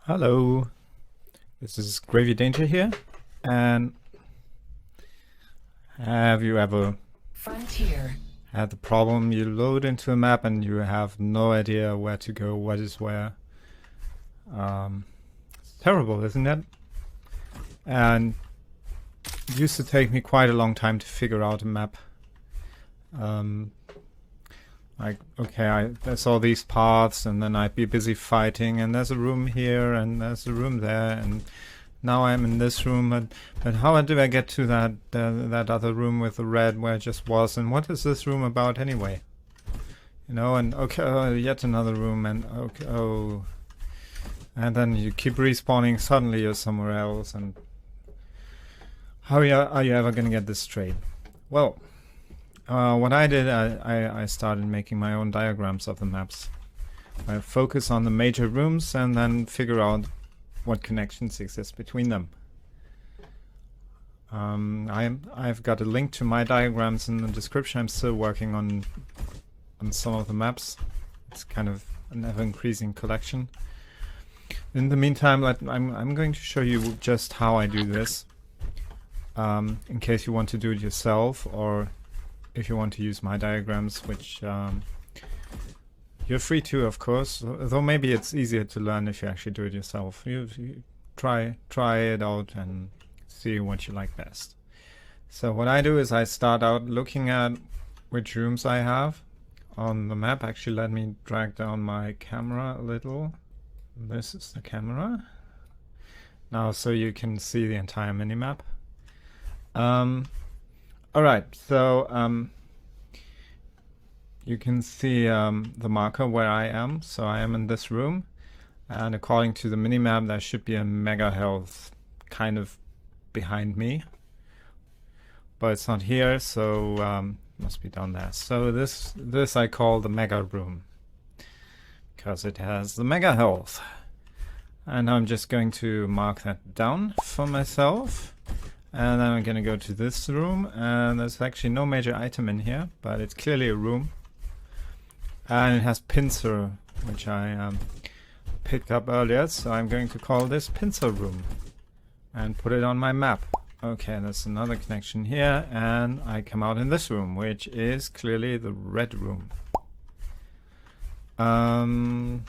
Hello, this is Gravy Danger here, and have you ever Frontier. had the problem you load into a map and you have no idea where to go, what is where? It's terrible, isn't it? And it used to take me quite a long time to figure out a map. Like, okay, there's all these paths, and then I'd be busy fighting, and there's a room here, and there's a room there, and now I'm in this room, but how do I get to that other room with the red where I just was, and what is this room about anyway? You know, and okay, yet another room, and okay, oh, and then you keep respawning, suddenly you're somewhere else, and how are you ever gonna get this straight? Well, what I did, I started making my own diagrams of the maps. I focus on the major rooms and then figure out what connections exist between them. I've got a link to my diagrams in the description. I'm still working on some of the maps. It's kind of an ever-increasing collection. In the meantime, I'm going to show you just how I do this, in case you want to do it yourself, or if you want to use my diagrams, which you're free to, of course, though maybe it's easier to learn if you actually do it yourself. You try it out and see what you like best. So what I do is I start out looking at which rooms I have on the map. Actually, let me drag down my camera a little. This is the camera now, so you can see the entire minimap. Alright, so you can see the marker where I am. So I am in this room, and according to the minimap there should be a mega health kind of behind me, but it's not here, so must be down there. So this I call the mega room because it has the mega health, and I'm just going to mark that down for myself. And then I'm going to go to this room, and there's actually no major item in here, but it's clearly a room. And it has pincer, which I picked up earlier, so I'm going to call this pincer room and put it on my map. Okay, there's another connection here, and I come out in this room, which is clearly the red room. And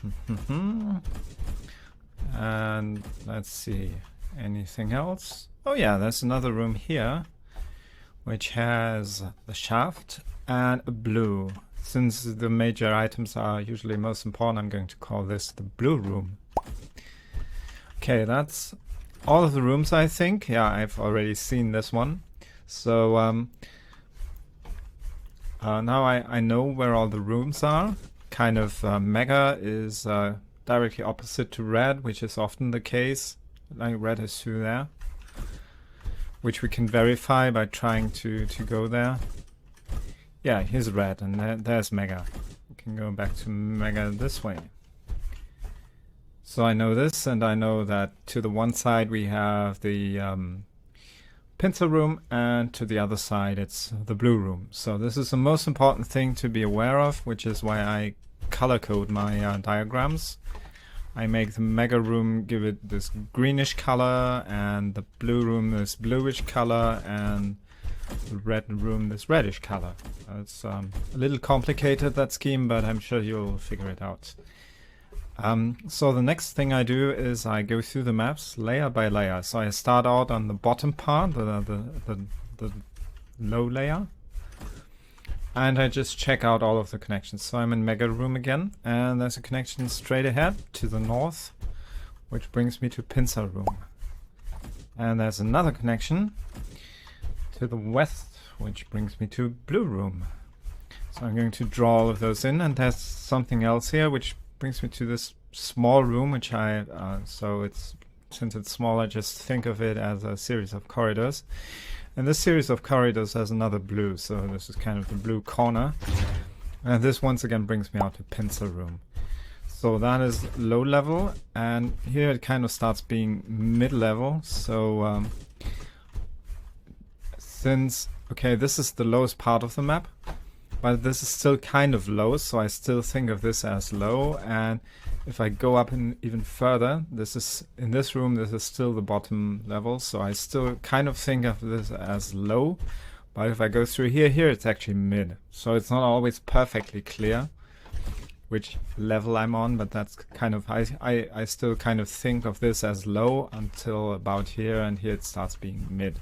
let's see, anything else? Oh yeah, there's another room here, which has the shaft and a blue. Since the major items are usually most important, I'm going to call this the blue room. Okay, that's all of the rooms, I think. Yeah, I've already seen this one. So now I know where all the rooms are. Kind of mega is directly opposite to red, which is often the case. Like red is through there, which we can verify by trying to go there. Yeah, here's red, and there's mega. We can go back to mega this way. So I know this, and I know that to the one side we have the pincer room, and to the other side it's the blue room. So this is the most important thing to be aware of, which is why I color code my diagrams. I make the mega room, give it this greenish color, and the blue room this bluish color, and the red room this reddish color. It's a little complicated, that scheme, but I'm sure you'll figure it out. So the next thing I do is I go through the maps layer by layer. So I start out on the bottom part, the low layer, and I just check out all of the connections. So I'm in mega room again, and there's a connection straight ahead to the north, which brings me to pincer room. And there's another connection to the west, which brings me to blue room. So I'm going to draw all of those in, and there's something else here, which brings me to this small room, which since it's small, I just think of it as a series of corridors. And this series of corridors has another blue, so this is kind of the blue corner. And this once again brings me out to pincer room. So that is low level, and here it kind of starts being mid-level. So okay, this is the lowest part of the map, but this is still kind of low, so I still think of this as low. And if I go up even further, this is in this room, this is still the bottom level, so I still kind of think of this as low. But if I go through here it's actually mid, so it's not always perfectly clear which level I'm on, but that's kind of, I still kind of think of this as low until about here, and here it starts being mid.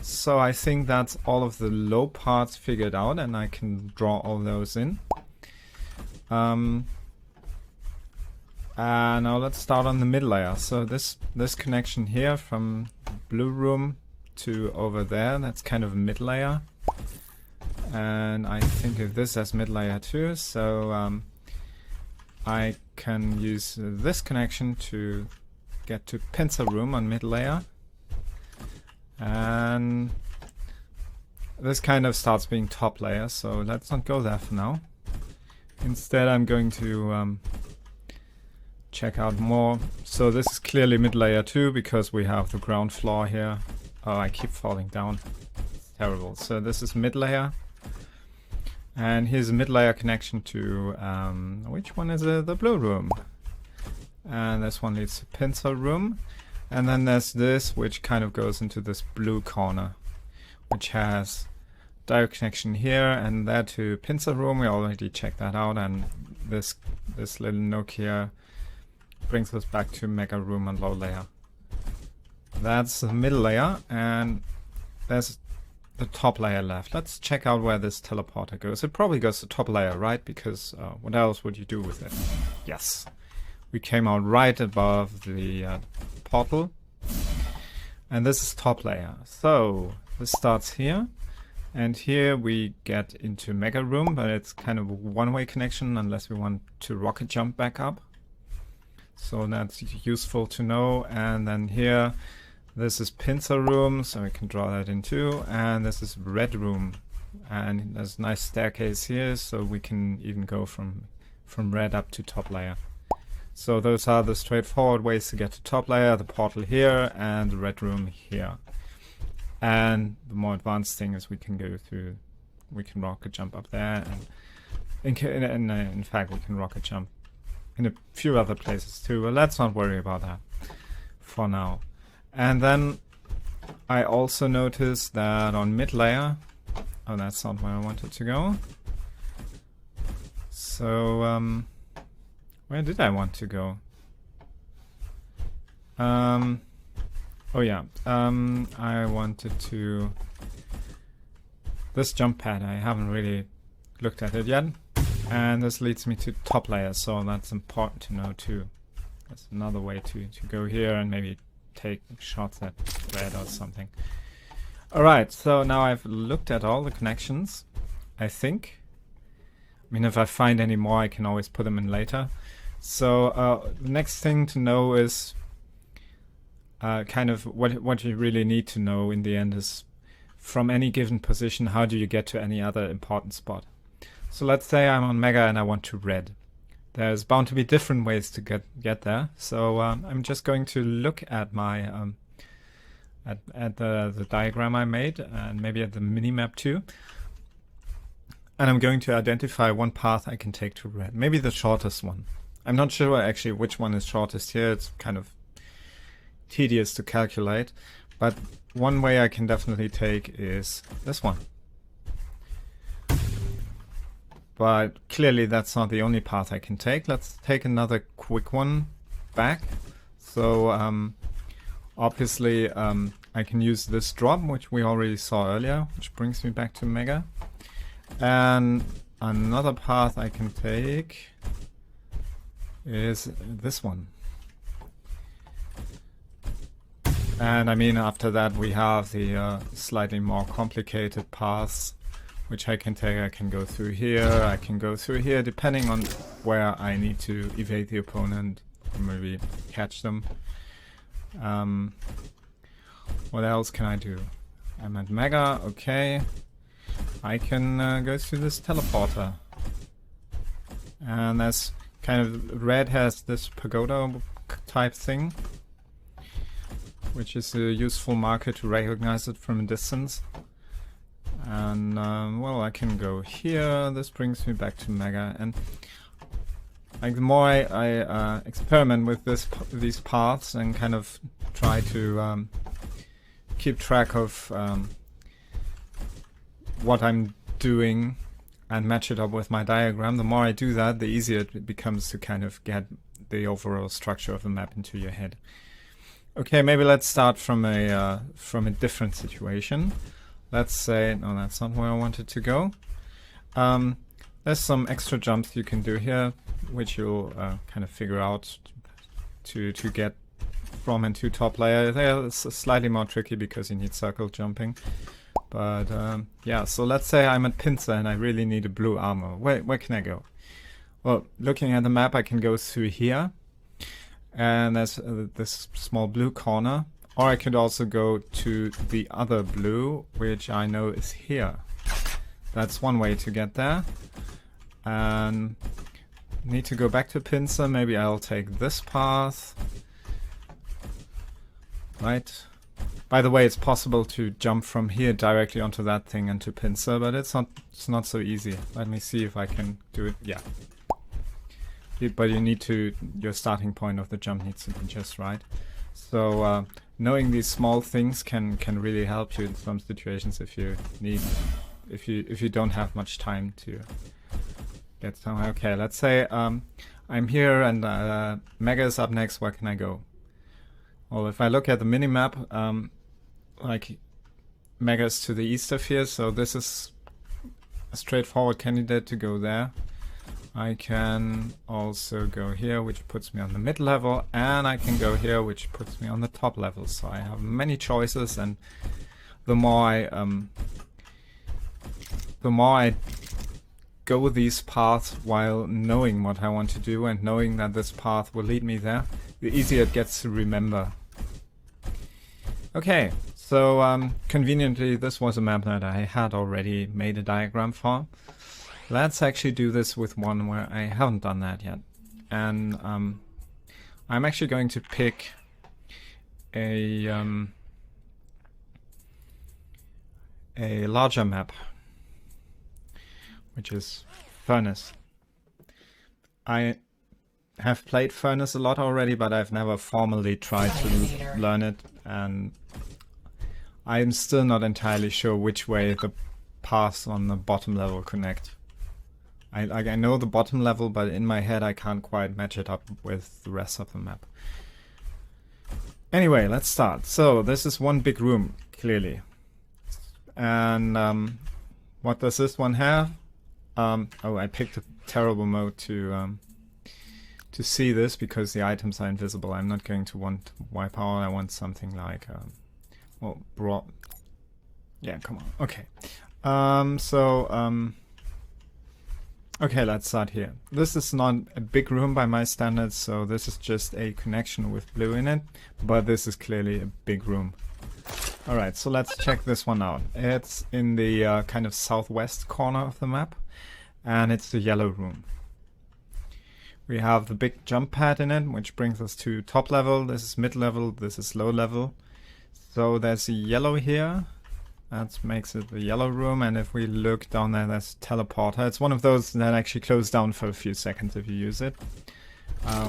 So I think that's all of the low parts figured out, and I can draw all those in. And now let's start on the mid layer. So this connection here from blue room to over there, that's kind of a mid layer. And I think of this as mid layer too, so I can use this connection to get to pincer room on mid layer. And this kind of starts being top layer, so let's not go there for now. Instead I'm going to check out more. So this is clearly mid layer 2 because we have the ground floor here. Oh, I keep falling down. It's terrible. So this is mid layer. And here's a mid layer connection to, which one is the blue room? And this one leads to pincer room. And then there's this, which kind of goes into this blue corner, which has direct connection here and there to pincer room. We already checked that out. And this little nook here brings us back to mega room and low layer. That's the middle layer, and there's the top layer left. Let's check out where this teleporter goes. It probably goes to top layer, right? Because what else would you do with it? Yes, we came out right above the portal, and this is top layer. So this starts here, and here we get into mega room, but it's kind of a one-way connection unless we want to rocket jump back up. So that's useful to know. And then here, this is pincer room, so we can draw that in too. And this is red room, and there's a nice staircase here, so we can even go from red up to top layer. So those are the straightforward ways to get to top layer: the portal here and the red room here. And the more advanced thing is we can go through, we can rocket jump up there, and in fact we can rocket jump in a few other places too, but let's not worry about that for now. And then I also noticed that on mid layer, oh, that's not where I wanted to go. So where did I want to go? Oh yeah, I wanted to, this jump pad, I haven't really looked at it yet, and this leads me to top layer, so that's important to know too. That's another way to go here and maybe take shots at red or something. Alright, so now I've looked at all the connections, I think. I mean, if I find any more, I can always put them in later. So the next thing to know is kind of what you really need to know in the end is, from any given position, how do you get to any other important spot? So let's say I'm on mega and I want to red. There's bound to be different ways to get there. So I'm just going to look at my at the diagram I made, and maybe at the minimap too. And I'm going to identify one path I can take to red. Maybe the shortest one. I'm not sure actually which one is shortest here. It's kind of tedious to calculate. But one way I can definitely take is this one. But clearly that's not the only path I can take. Let's take another quick one back. So obviously I can use this drop, which we already saw earlier, which brings me back to mega. And another path I can take is this one. And I mean, after that we have the slightly more complicated paths, which I can take. I can go through here, I can go through here, depending on where I need to evade the opponent, or maybe catch them. What else can I do? I'm at mega, okay. I can go through this teleporter. And that's kind of, red has this pagoda type thing, which is a useful marker to recognize it from a distance. And well, I can go here. This brings me back to Mega, and like the more I experiment with these paths and kind of try to keep track of what I'm doing and match it up with my diagram, the more I do that, the easier it becomes to kind of get the overall structure of the map into your head. Okay, maybe let's start from a different situation. Let's say, no, that's not where I wanted to go. There's some extra jumps you can do here, which you'll kind of figure out to get from and to top layer. It's slightly more tricky because you need circle jumping. But yeah, so let's say I'm at pincer and I really need a blue armor. Where can I go? Well, looking at the map, I can go through here. And there's this small blue corner. Or I could also go to the other blue, which I know is here. That's one way to get there. And need to go back to pincer. Maybe I'll take this path. Right. By the way, it's possible to jump from here directly onto that thing and to pincer, but it's not so easy. Let me see if I can do it. Yeah. But you need to, your starting point of the jump needs to be just right. So knowing these small things can really help you in some situations if you don't have much time to get somewhere. Okay, let's say I'm here and Mega is up next. Where can I go? Well, if I look at the minimap, like Mega's to the east of here, so this is a straightforward candidate to go there. I can also go here, which puts me on the mid level, and I can go here, which puts me on the top level. So I have many choices, and the more I go these paths while knowing what I want to do and knowing that this path will lead me there, the easier it gets to remember. Okay, so conveniently this was a map that I had already made a diagram for. Let's actually do this with one where I haven't done that yet. And I'm actually going to pick a larger map, which is Furnace. I have played Furnace a lot already, but I've never formally tried to learn it, and I'm still not entirely sure which way the paths on the bottom level connect. I know the bottom level, but in my head I can't quite match it up with the rest of the map. Anyway, let's start. So this is one big room, clearly. And what does this one have? Oh, I picked a terrible mode to see this because the items are invisible. I'm not going to want wipe out. I want something like well, broad. Yeah, come on. Okay. Okay, let's start here. This is not a big room by my standards, so this is just a connection with blue in it, but this is clearly a big room. Alright, so let's check this one out. It's in the kind of southwest corner of the map, and it's the yellow room. We have the big jump pad in it, which brings us to top level. This is mid level, this is low level. So there's a yellow here. That makes it the yellow room, and if we look down there, there's a teleporter. It's one of those that actually close down for a few seconds if you use it,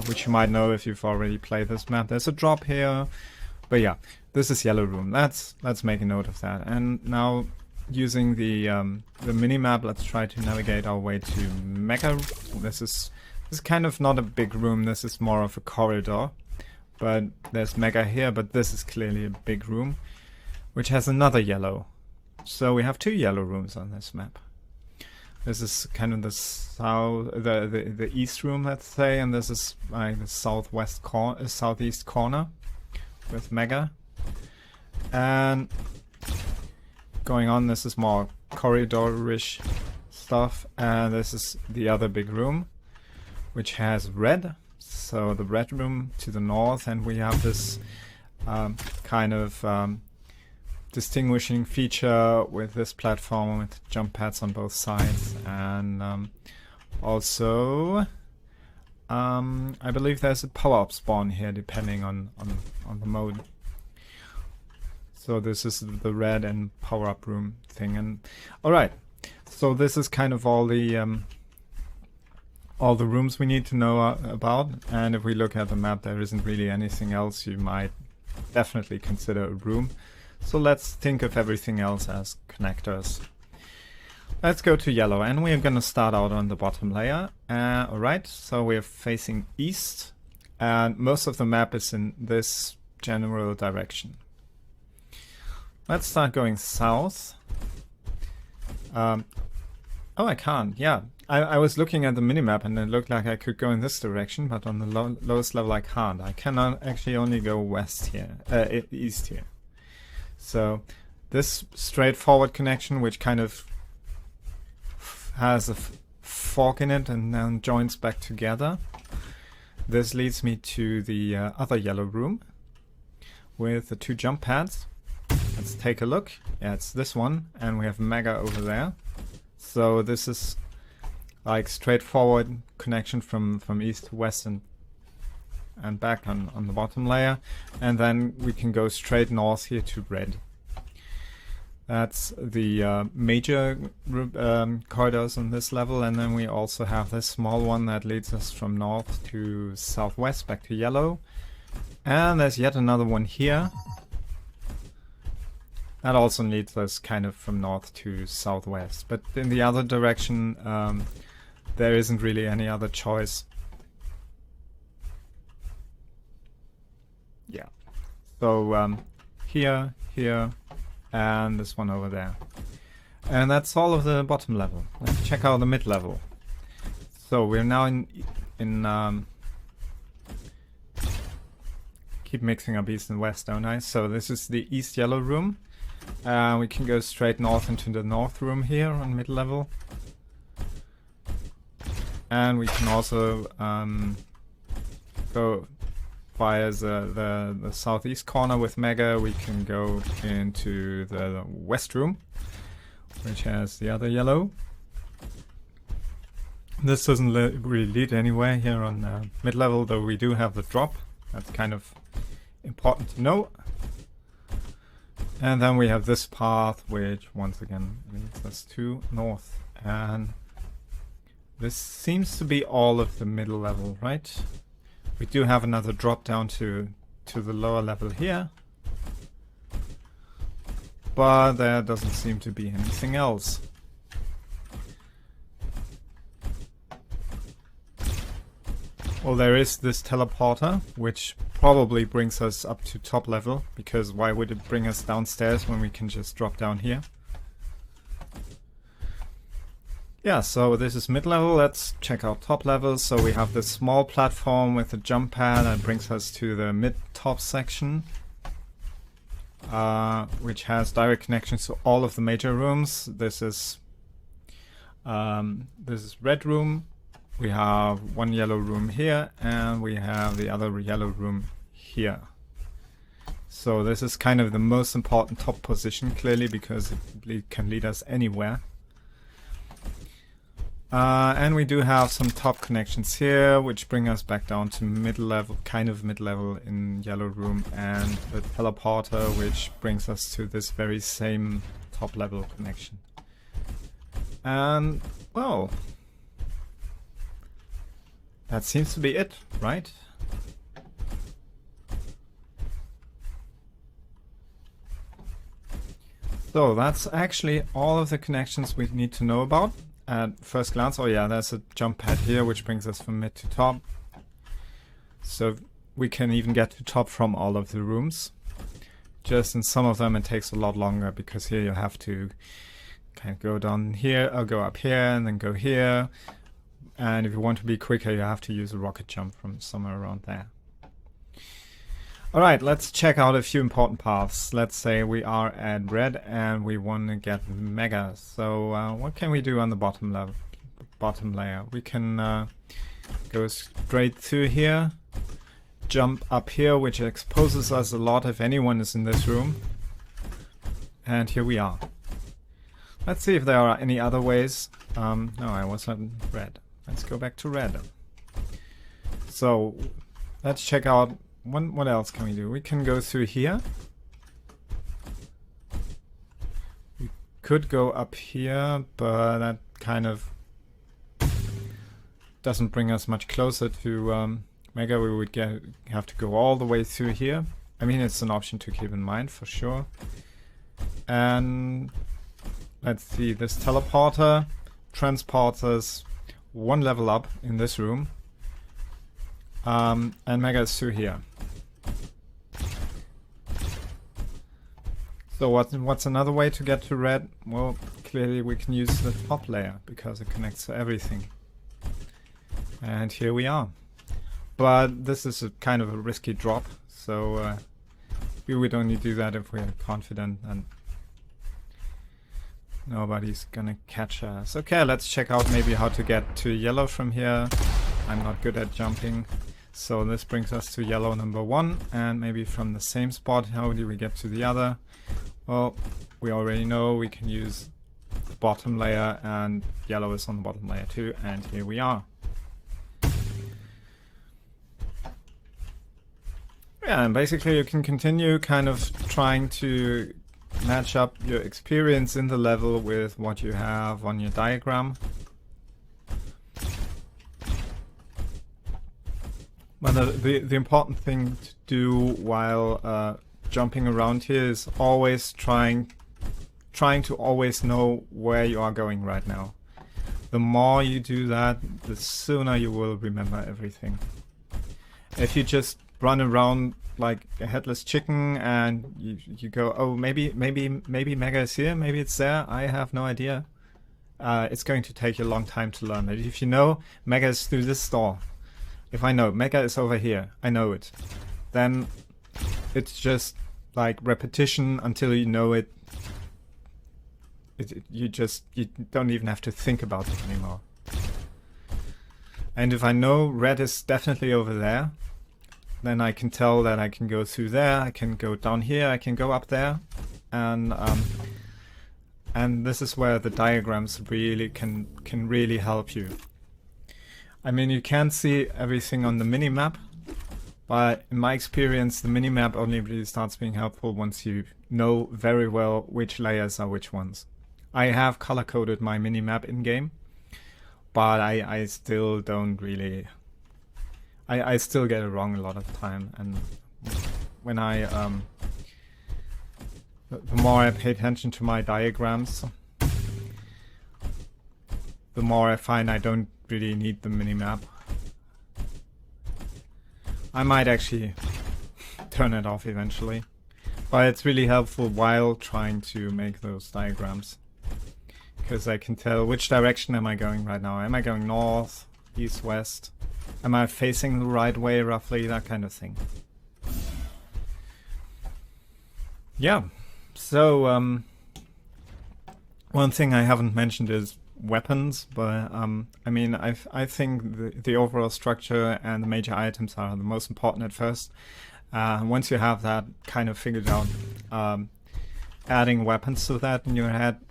which you might know if you've already played this map. There's a drop here, but yeah, this is yellow room. Let's make a note of that. And now, using the mini-map, let's try to navigate our way to Mega. This is kind of not a big room. This is more of a corridor, but there's Mega here. But this is clearly a big room, which has another yellow. So we have two yellow rooms on this map. This is kind of the the east room, let's say, and this is like the southeast corner with Mega. And going on, this is more corridor-ish stuff, and this is the other big room, which has red. So the red room to the north, and we have this kind of distinguishing feature with this platform with jump pads on both sides, and also I believe there's a power-up spawn here depending on the mode. So this is the red and power-up room thing. And all right, so this is kind of all the rooms we need to know about. And if we look at the map, there isn't really anything else you might definitely consider a room. So let's think of everything else as connectors. Let's go to yellow, and we're going to start out on the bottom layer. Alright, so we're facing east, and most of the map is in this general direction. Let's start going south. Oh, I can't, yeah. I was looking at the minimap and it looked like I could go in this direction, but on the lowest level I can't. I can actually only go west here, east here. So this straightforward connection, which kind of has a fork in it and then joins back together. This leads me to the other yellow room with the 2 jump pads. Let's take a look. Yeah, it's this one, and we have Mega over there. So this is like straightforward connection from east to west and back on the bottom layer, and then we can go straight north here to red. That's the major corridors on this level, and then we also have this small one that leads us from north to southwest back to yellow, and there's yet another one here that also leads us kind of from north to southwest, but in the other direction there isn't really any other choice. Yeah, so here, and this one over there. And that's all of the bottom level. Let's check out the mid level. So we're now in keep mixing up east and west, don't I? So this is the east yellow room. We can go straight north into the north room here on mid level. And we can also go via the southeast corner with Mega. We can go into the west room, which has the other yellow. This doesn't really lead anywhere here on mid-level, though we do have the drop. That's kind of important to know. And then we have this path, which once again leads us to north. And this seems to be all of the middle level, right? We do have another drop down to the lower level here, but there doesn't seem to be anything else. Well, there is this teleporter, which probably brings us up to top level, because why would it bring us downstairs when we can just drop down here? Yeah, so this is mid-level. Let's check out top level. So we have this small platform with a jump pad that brings us to the mid-top section, which has direct connections to all of the major rooms. This is red room. We have one yellow room here, and we have the other yellow room here. So this is kind of the most important top position, clearly, because it can lead us anywhere. And we do have some top connections here, which bring us back down to mid-level, kind of mid-level in yellow room, and the teleporter, which brings us to this very same top-level connection. And, well, that seems to be it, right? So that's actually all of the connections we need to know about. At first glance, oh yeah, there's a jump pad here which brings us from mid to top. So we can even get to top from all of the rooms. Just in some of them it takes a lot longer, because here you have to kind of go down here, or go up here and then go here. And if you want to be quicker, you have to use a rocket jump from somewhere around there. Alright, let's check out a few important paths. Let's say we are at red and we want to get Mega. So what can we do on the bottom layer? We can go straight through here, jump up here, which exposes us a lot if anyone is in this room. And here we are. Let's see if there are any other ways. No, I was on red. Let's go back to red. So let's check out what else can we do. We can go through here. Could go up here, but that kind of doesn't bring us much closer to Mega. We would have to go all the way through here. I mean, it's an option to keep in mind for sure. And let's see, this teleporter transports us one level up in this room. And Mega is through here. So what's another way to get to red? Well, clearly we can use the top layer because it connects to everything. And here we are. But this is a kind of a risky drop, so we would only do that if we're confident and nobody's gonna catch us. Okay, let's check out maybe how to get to yellow from here. I'm not good at jumping. So this brings us to yellow number 1, and maybe from the same spot, how do we get to the other? Well, we already know we can use the bottom layer, and yellow is on the bottom layer too, and here we are. Yeah, and basically you can continue kind of trying to match up your experience in the level with what you have on your diagram. But the important thing to do while jumping around here is always trying to always know where you are going right now. The more you do that, the sooner you will remember everything. If you just run around like a headless chicken and you go, oh, maybe Mega is here, maybe it's there, I have no idea. It's going to take you a long time to learn it. If you know Mega is through this door, if I know Mega is over here, I know it, then it's just like repetition until you know it. You don't even have to think about it anymore. And if I know red is definitely over there, then I can tell that I can go through there, I can go down here, I can go up there, and this is where the diagrams really can really help you. I mean, you can't see everything on the minimap, but in my experience, the minimap only really starts being helpful once you know very well which layers are which ones. I have color-coded my minimap in-game, but I still don't really... I still get it wrong a lot of the time, and when the more I pay attention to my diagrams, the more I find I don't really need the minimap. I might actually turn it off eventually, but it's really helpful while trying to make those diagrams, because I can tell which direction am I going right now. Am I going north, east, west? Am I facing the right way roughly? That kind of thing. Yeah, so one thing I haven't mentioned is weapons, but I mean, I think the overall structure and the major items are the most important at first. Once you have that kind of figured out, adding weapons to that in your head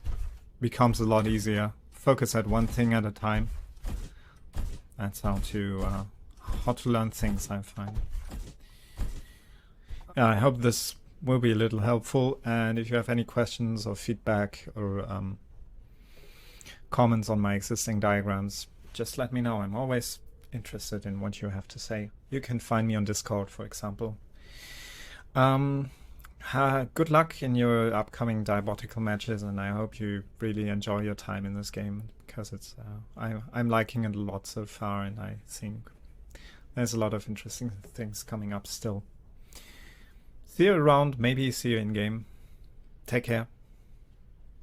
becomes a lot easier. Focus at one thing at a time. That's how to learn things, I find. I hope this will be a little helpful, and if you have any questions or feedback or comments on my existing diagrams, just let me know. I'm always interested in what you have to say. You can find me on Discord, for example. Good luck in your upcoming Diabotical matches, and I hope you really enjoy your time in this game, because it's I'm liking it a lot so far, and I think there's a lot of interesting things coming up still. See you around, maybe see you in game. Take care.